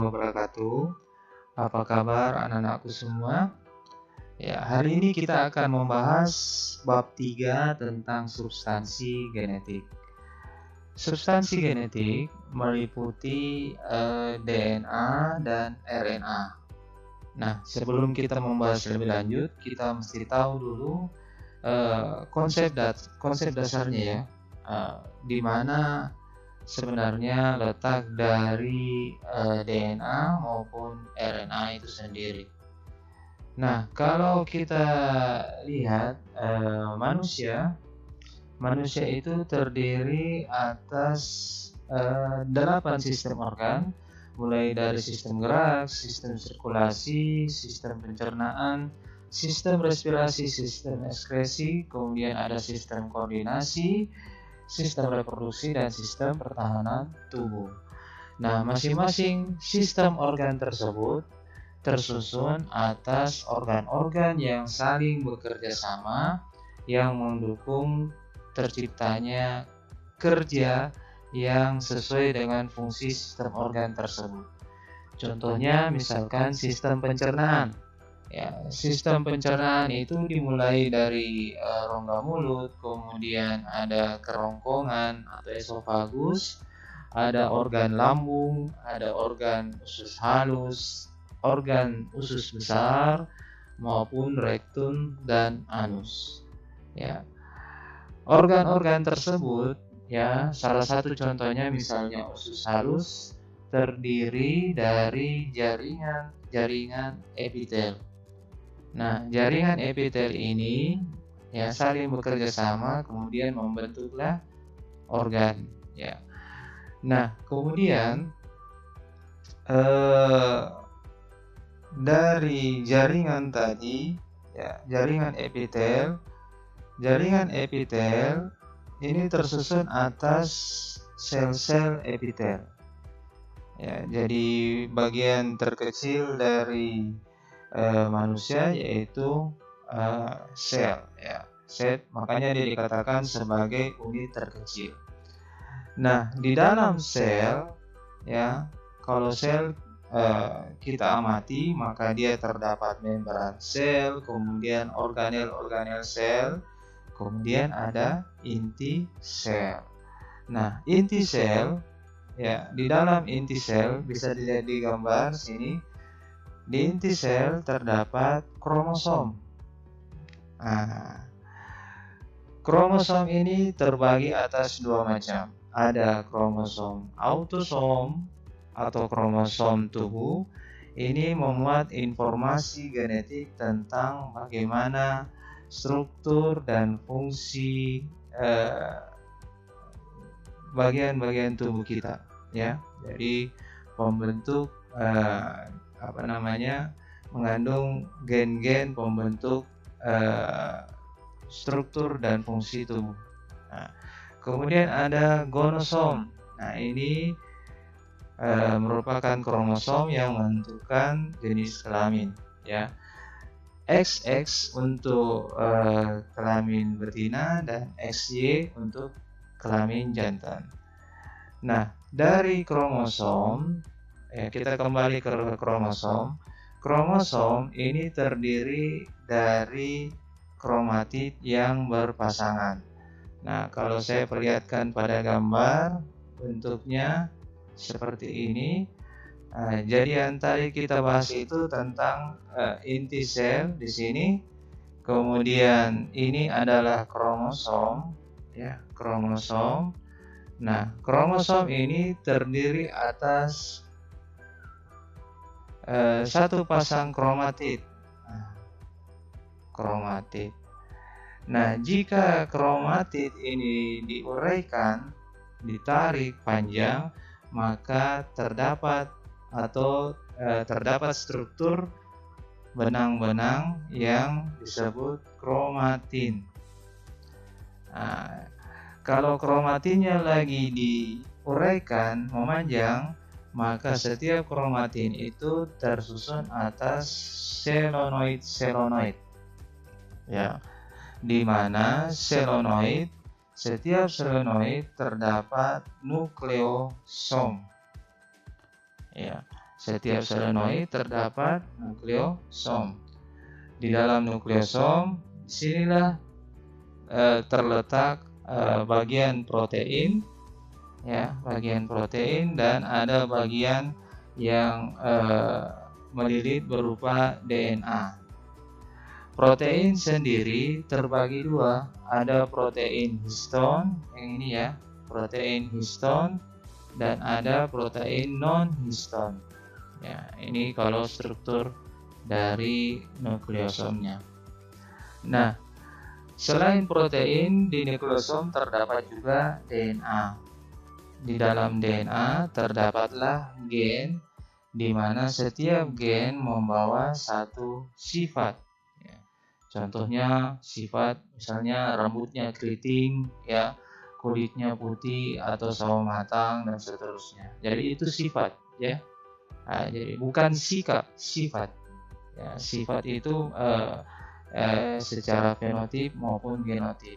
wabarakatuh. Apa kabar anak-anakku semua? Ya, hari ini kita akan membahas bab 3 tentang substansi genetik. Substansi genetik meliputi DNA dan RNA. Nah, sebelum kita membahas lebih lanjut, kita mesti tahu dulu konsep dasarnya ya, di mana sebenarnya letak dari DNA maupun RNA itu sendiri. Nah, kalau kita lihat manusia itu terdiri atas 8 sistem organ, mulai dari sistem gerak, sistem sirkulasi, sistem pencernaan, sistem respirasi, sistem ekskresi, kemudian ada sistem koordinasi, sistem reproduksi, dan sistem pertahanan tubuh. Nah, masing-masing sistem organ tersebut tersusun atas organ-organ yang saling bekerja sama yang mendukung terciptanya kerja yang sesuai dengan fungsi sistem organ tersebut. Contohnya misalkan sistem pencernaan. Ya, sistem pencernaan itu dimulai dari rongga mulut, kemudian ada kerongkongan atau esofagus, ada organ lambung, ada organ usus halus, organ usus besar, maupun rektum dan anus. Ya, organ-organ tersebut, ya, salah satu contohnya misalnya usus halus terdiri dari jaringan epitel. Nah, jaringan epitel ini ya saling bekerja sama, kemudian membentuklah organ. Ya. Nah, kemudian dari jaringan tadi, ya, jaringan epitel ini tersusun atas sel-sel epitel. Ya, jadi bagian terkecil dari manusia yaitu sel, ya, sel, makanya dia dikatakan sebagai unit terkecil. Nah, di dalam sel, ya, kalau sel kita amati, maka dia terdapat membran sel, kemudian organel sel, kemudian ada inti sel. Nah, inti sel, ya, di dalam inti sel bisa dilihat di gambar sini. Di inti sel terdapat kromosom. Nah, kromosom ini terbagi atas 2 macam. Ada kromosom autosom atau kromosom tubuh. Ini memuat informasi genetik tentang bagaimana struktur dan fungsi bagian-bagian tubuh kita, ya. Jadi pembentuk mengandung gen-gen pembentuk struktur dan fungsi tubuh. Nah, kemudian ada gonosom. Nah, ini merupakan kromosom yang menentukan jenis kelamin, ya. XX untuk kelamin betina dan XY untuk kelamin jantan. Nah, dari kromosom, kita kembali ke kromosom. Kromosom ini terdiri dari kromatid yang berpasangan. Nah, kalau saya perlihatkan pada gambar, bentuknya seperti ini. Jadi yang tadi kita bahas itu tentang inti sel di sini. Kemudian ini adalah kromosom, ya, kromosom. Nah, kromosom ini terdiri atas satu pasang kromatid. Nah, jika kromatid ini diuraikan, ditarik panjang, maka terdapat struktur benang-benang yang disebut kromatin. Nah, kalau kromatinnya lagi diuraikan, memanjang, maka setiap kromatin itu tersusun atas selonoid, ya, di mana setiap selonoid terdapat nukleosom, ya. setiap selenoid terdapat nukleosom. Di dalam nukleosom, disinilah terletak bagian protein, ya, bagian protein, dan ada bagian yang melilit berupa DNA. Protein sendiri terbagi dua, ada protein histone, yang ini ya, protein histone, dan ada protein non-histone. Ya, ini kalau struktur dari nukleosomnya. Nah, selain protein, di nukleosom terdapat juga DNA. Di dalam DNA terdapatlah gen, di mana setiap gen membawa satu sifat. Ya. Contohnya sifat, misalnya rambutnya keriting, ya, kulitnya putih atau sawo matang, dan seterusnya. Jadi itu sifat, ya. Nah, jadi bukan sikap, sifat. Ya, sifat itu secara fenotip maupun genotip.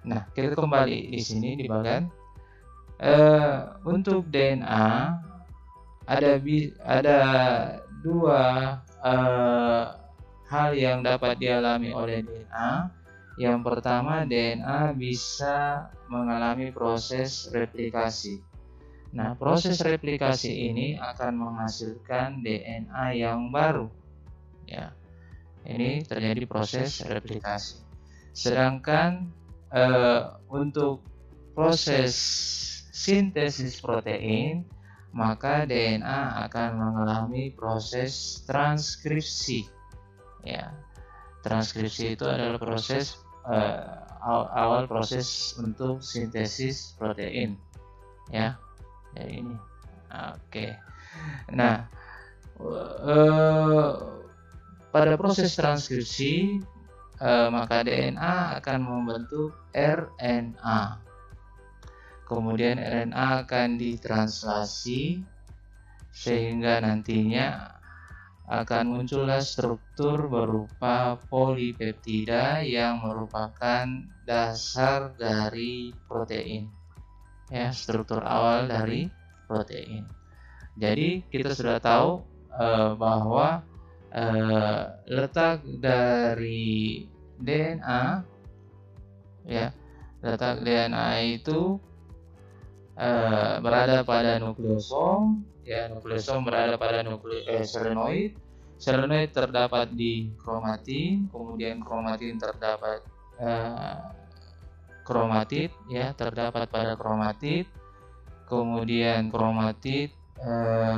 Nah, kita kembali di sini di bagian untuk DNA ada dua hal yang dapat dialami oleh DNA. Yang pertama, DNA bisa mengalami proses replikasi. Nah, proses replikasi ini akan menghasilkan DNA yang baru. Ya, ini terjadi proses replikasi. Sedangkan untuk proses sintesis protein, maka DNA akan mengalami proses transkripsi. Ya, transkripsi itu adalah proses awal proses untuk sintesis protein. Ya, jadi ini. Oke. Nah, pada proses transkripsi, maka DNA akan membentuk RNA. Kemudian RNA akan ditranslasi sehingga nantinya akan muncullah struktur berupa polipeptida yang merupakan dasar dari protein. Ya, struktur awal dari protein. Jadi kita sudah tahu bahwa letak dari DNA, ya, letak DNA itu berada pada nukleosom, ya, nukleosom berada pada selenoid. Selenoid terdapat di kromatin, kemudian kromatin terdapat kromatid, ya, terdapat pada kromatid. Kemudian kromatid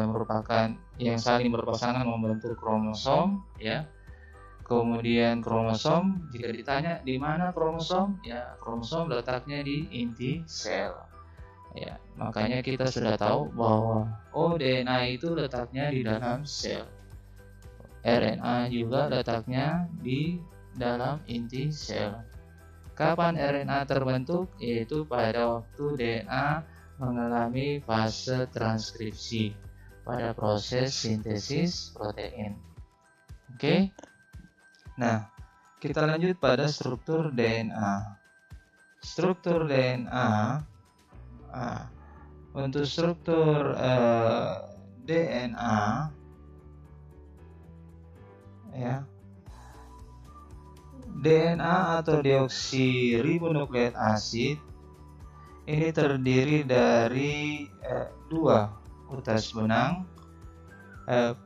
merupakan yang saling berpasangan membentuk kromosom, ya. Kemudian kromosom, jika ditanya di mana kromosom, ya, kromosom letaknya di inti sel. Ya, makanya kita sudah tahu bahwa DNA itu letaknya di dalam sel. RNA juga letaknya di dalam inti sel. Kapan RNA terbentuk? Yaitu pada waktu DNA mengalami fase transkripsi pada proses sintesis protein. Oke. Nah, kita lanjut pada struktur DNA. Struktur DNA. Untuk struktur DNA, ya, DNA atau deoksiribonukleik asid ini terdiri dari dua utas benang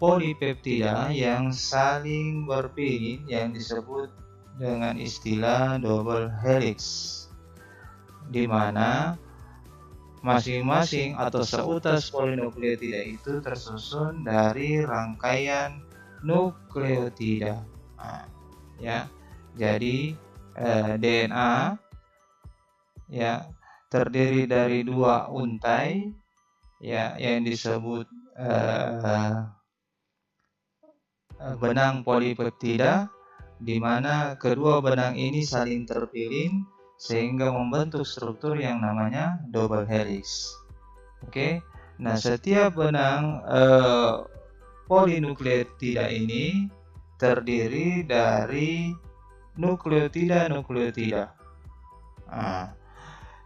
polipeptida yang saling berpilih yang disebut dengan istilah double helix, di mana masing-masing atau seutas polinukleotida itu tersusun dari rangkaian nukleotida. Nah, ya, jadi DNA, ya, terdiri dari dua untai, ya, yang disebut benang polipeptida, di mana kedua benang ini saling terpilih sehingga membentuk struktur yang namanya double helix. Oke. Nah, setiap benang polinukleotida ini terdiri dari nukleotida. Nah,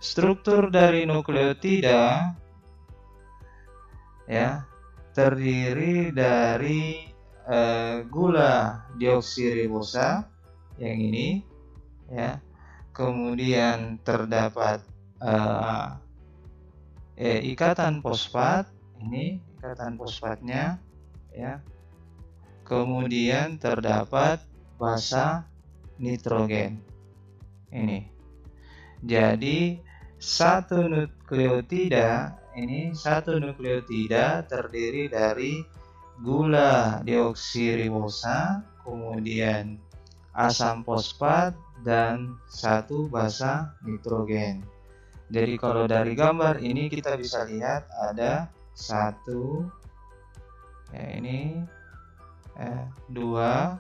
struktur dari nukleotida, ya, terdiri dari gula deoksiribosa yang ini ya. Kemudian terdapat ikatan fosfat, ini ikatan fosfatnya ya. Kemudian terdapat basa nitrogen ini. Jadi satu nukleotida terdiri dari gula deoksiribosa, kemudian asam fosfat, dan satu basa nitrogen. Jadi kalau dari gambar ini kita bisa lihat ada satu, ini dua,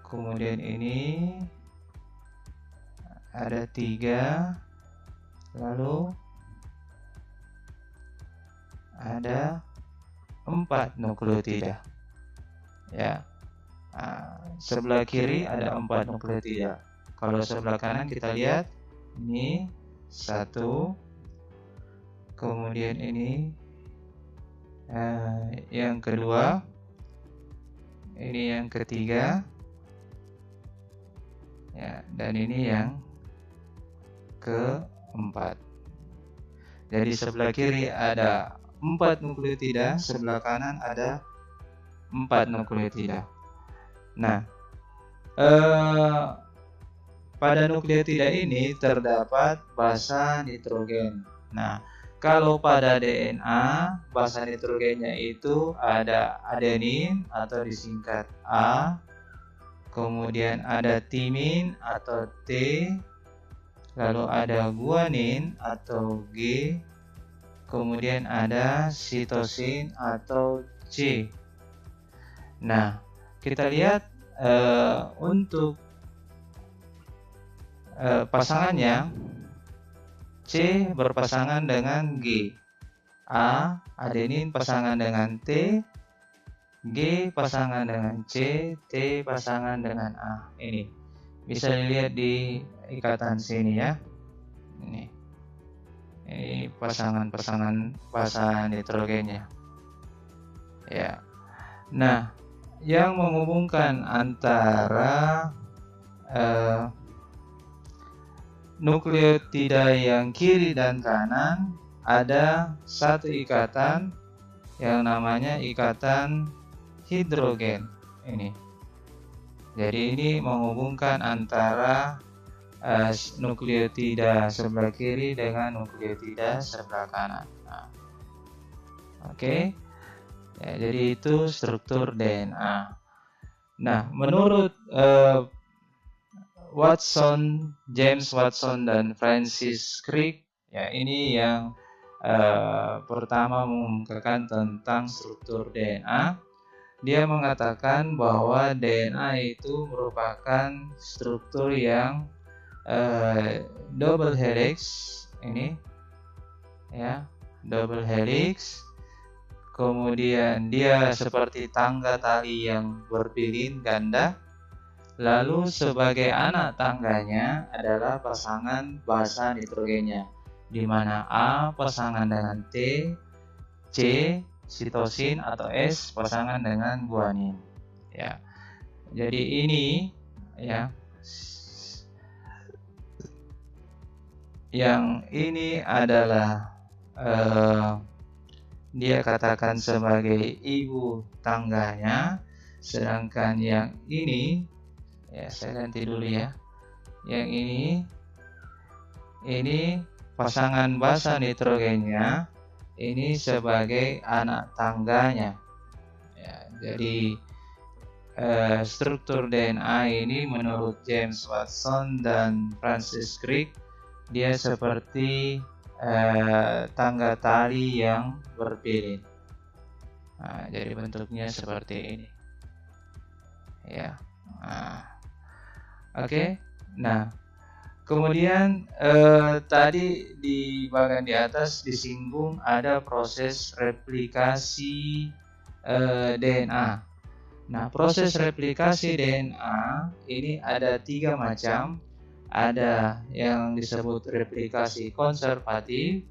kemudian ini ada tiga, lalu ada 4 nukleotida ya. Sebelah kiri ada 4 nukleotida. Kalau sebelah kanan kita lihat ini satu, kemudian ini yang kedua, ini yang ketiga ya, dan ini yang keempat. Jadi sebelah kiri ada 4 nukleotida, sebelah kanan ada 4 nukleotida. Nah, pada nukleotida ini terdapat basa nitrogen. Nah, kalau pada DNA, basa nitrogennya itu ada adenin atau disingkat A, kemudian ada timin atau T, lalu ada guanin atau G, kemudian ada sitosin atau C. Nah, kita lihat untuk pasangannya, C berpasangan dengan G, A adenin pasangan dengan T, G pasangan dengan C, T pasangan dengan A. Ini bisa dilihat di ikatan sini ya. Ini pasangan-pasangan basa nitrogennya ya. Nah, yang menghubungkan antara nukleotida yang kiri dan kanan ada satu ikatan yang namanya ikatan hidrogen ini. Jadi ini menghubungkan antara nukleotida sebelah kiri dengan nukleotida sebelah kanan. Nah, oke. Ya, jadi itu struktur DNA. Nah, menurut James Watson dan Francis Crick, ya ini yang pertama mengungkapkan tentang struktur DNA. Dia mengatakan bahwa DNA itu merupakan struktur yang double helix ini ya, double helix. Kemudian dia seperti tangga tali yang berpilin ganda. Lalu sebagai anak tangganya adalah pasangan basa nitrogennya, di mana A pasangan dengan T, C sitosin atau S pasangan dengan guanin. Ya. Jadi ini ya. Yang ini adalah dia katakan sebagai ibu tangganya, sedangkan yang ini ya, saya ganti dulu ya. Yang ini pasangan basa nitrogennya, ini sebagai anak tangganya. Ya, jadi struktur DNA ini menurut James Watson dan Francis Crick, dia seperti tangga tali yang berpilin. Nah, jadi bentuknya seperti ini. Ya. Nah. Oke. Nah, kemudian tadi di bagian di atas disinggung ada proses replikasi DNA. Nah, proses replikasi DNA ini ada 3 macam. Ada yang disebut replikasi konservatif,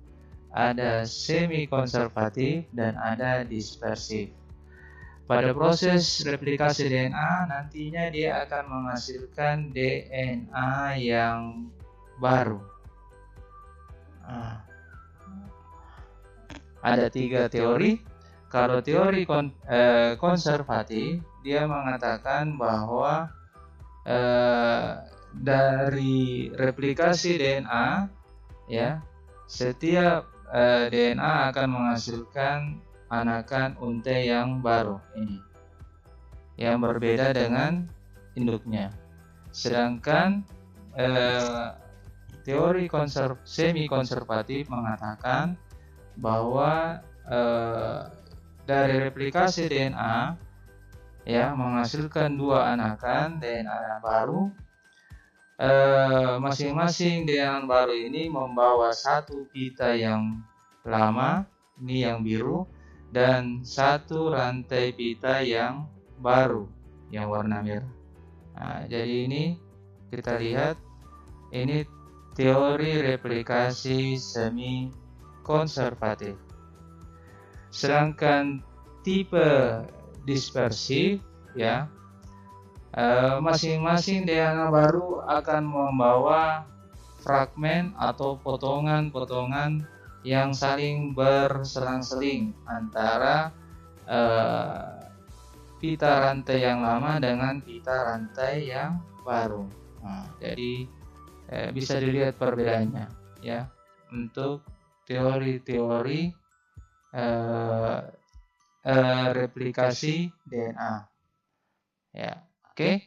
ada semi konservatif, dan ada dispersif. Pada proses replikasi DNA, nantinya dia akan menghasilkan DNA yang baru. Ada 3 teori. Kalau teori konservatif, dia mengatakan bahwa dari replikasi DNA, ya, setiap DNA akan menghasilkan anakan unta yang baru ini, yang berbeda dengan induknya. Sedangkan teori semi konservatif mengatakan bahwa dari replikasi DNA, ya, menghasilkan 2 anakan DNA baru. Masing-masing DNA baru ini membawa 1 pita yang lama, ini yang biru, dan 1 rantai pita yang baru, yang warna merah. Jadi ini kita lihat, ini teori replikasi semi konservatif. Sedangkan tipe dispersif, ya, masing-masing DNA baru akan membawa fragmen atau potongan-potongan yang saling berselang-seling antara pita rantai yang lama dengan pita rantai yang baru. Jadi bisa dilihat perbedaannya, ya, untuk teori-teori replikasi DNA, ya. Oke.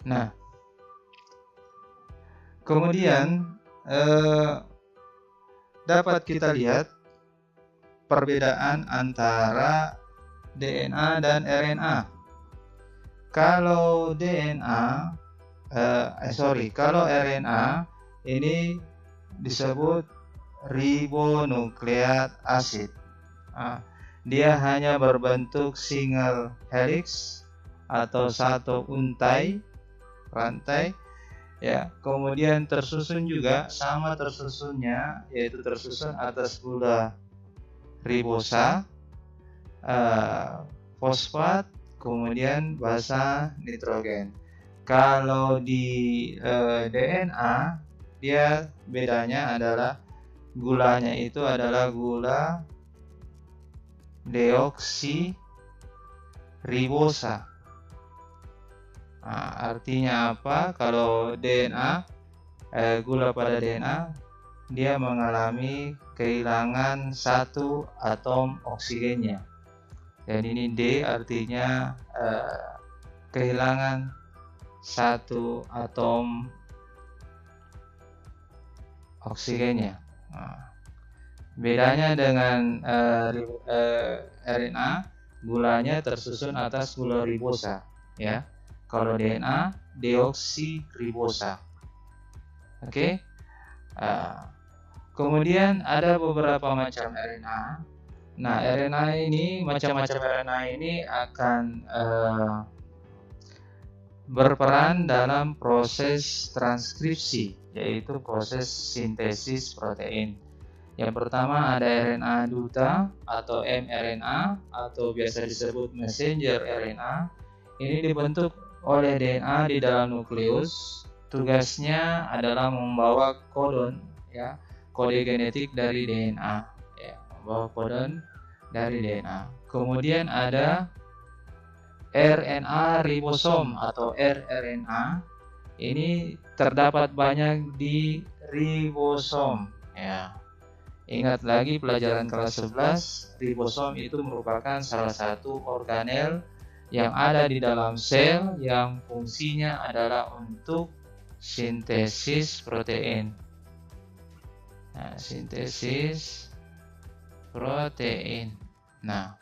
Nah, kemudian dapat kita lihat perbedaan antara DNA dan RNA. Kalau kalau RNA ini disebut ribonukleat acid. Dia hanya berbentuk single helix atau 1 untai rantai, ya. Kemudian tersusun juga sama tersusunnya, yaitu tersusun atas gula ribosa, fosfat, kemudian basa nitrogen. Kalau di DNA, dia bedanya adalah gulanya itu adalah gula deoksiribosa. Artinya apa? Kalau DNA, gula pada DNA, dia mengalami kehilangan 1 atom oksigennya. Dan ini D artinya kehilangan 1 atom oksigennya. Bedanya dengan RNA, gulanya tersusun atas gula ribosa, ya. Kalau DNA, deoksiribosa. Oke. Kemudian ada beberapa macam RNA. Nah, RNA ini, macam-macam RNA ini akan berperan dalam proses transkripsi, yaitu proses sintesis protein. Yang pertama ada RNA duta atau mRNA atau biasa disebut messenger RNA. Ini dibentuk oleh DNA di dalam nukleus. Tugasnya adalah membawa kodon, ya, kode genetik dari DNA, ya, membawa kodon dari DNA. Kemudian ada RNA ribosom atau rRNA. Ini terdapat banyak di ribosom, ya. Ingat lagi pelajaran kelas 11, ribosom itu merupakan salah satu organel yang ada di dalam sel yang fungsinya adalah untuk sintesis protein. Nah, sintesis protein. Nah,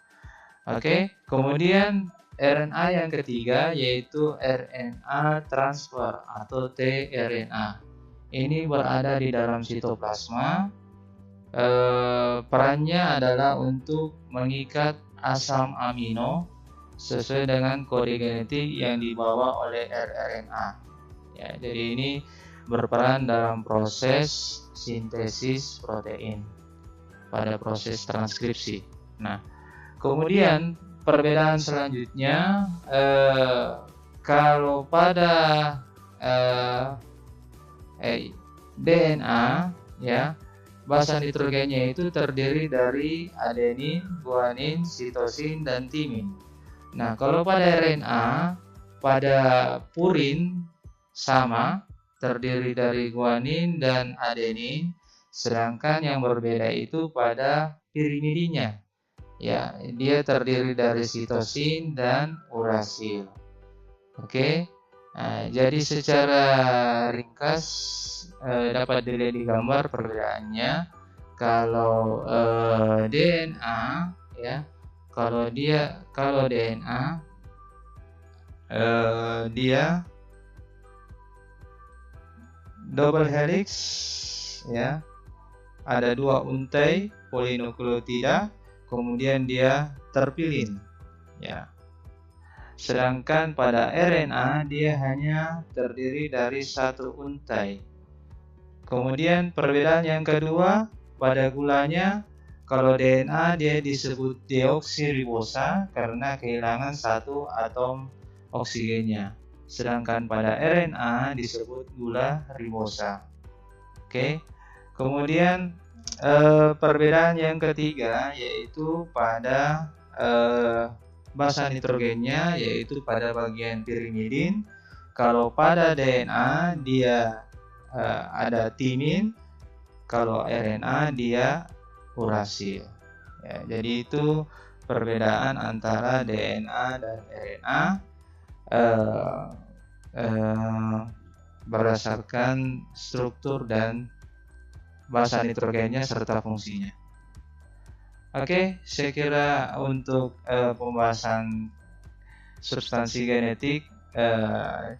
oke. Kemudian RNA yang ketiga yaitu RNA transfer atau tRNA. Ini berada di dalam sitoplasma. Perannya adalah untuk mengikat asam amino sesuai dengan kode genetik yang dibawa oleh rRNA. Ya, jadi ini berperan dalam proses sintesis protein. pada proses transkripsi. Nah, kemudian perbedaan selanjutnya, kalau pada DNA, ya, basa nitrogennya itu terdiri dari adenin, guanin, sitosin, dan timin. Nah, kalau pada RNA, pada purin sama, terdiri dari guanin dan adenin, sedangkan yang berbeda itu pada pirimidinnya. Ya, dia terdiri dari sitosin dan urasil. Oke. Nah, jadi secara ringkas dapat dilihat di gambar perbedaannya. Kalau DNA, ya, kalau DNA dia double helix, ya, ada 2 untai polinukleotida, kemudian dia terpilin, ya. Sedangkan pada RNA dia hanya terdiri dari 1 untai. Kemudian perbedaan yang kedua, pada gulanya, kalau DNA dia disebut deoksiribosa karena kehilangan 1 atom oksigennya. Sedangkan pada RNA disebut gula ribosa. Oke. Kemudian perbedaan yang ketiga yaitu pada basa nitrogennya, yaitu pada bagian pirimidin. Kalau pada DNA dia ada timin, kalau RNA dia urasil. Ya, jadi itu perbedaan antara DNA dan RNA berdasarkan struktur dan basa nitrogennya serta fungsinya. Oke, saya kira untuk pembahasan substansi genetik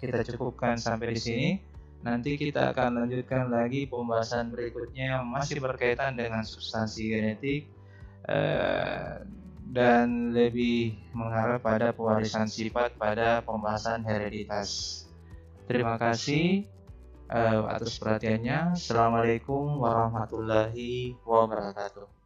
kita cukupkan sampai di sini. Nanti kita akan lanjutkan lagi pembahasan berikutnya yang masih berkaitan dengan substansi genetik dan lebih mengarah pada pewarisan sifat pada pembahasan hereditas. Terima kasih atas perhatiannya. Assalamualaikum warahmatullahi wabarakatuh.